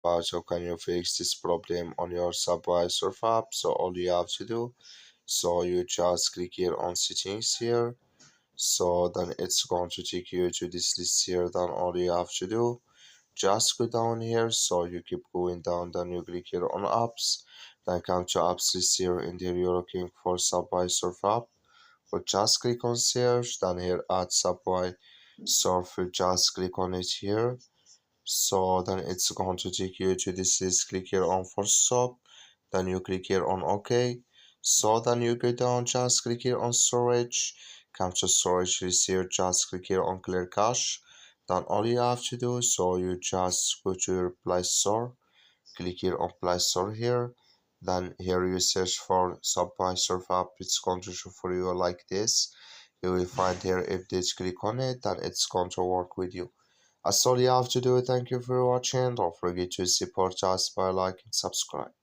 How can you fix this problem on your Subway Surf app? So all you have to do, so you just click here on settings here. So then it's going to take you to this list here. Then all you have to do, just go down here. So you keep going down, then you click here on apps. Then come to apps list here. In there you're looking for Subway Surf app. Or just click on search. Then here add Subway Surf. You just click on it here. So then it's going to take you to this list. Click here on for stop. Then you click here on OK. So then you go down, just click here on storage. Come to storage list here, just click here on clear cache. Then all you have to do, so you just go to your Play Store. Click here on Play Store here. Then here you search for Subway Surf app. It's going to show for you like this. You will find here, if this click on it, then it's going to work with you. That's all you have to do. Thank you for watching. Don't forget to support us by liking and subscribe.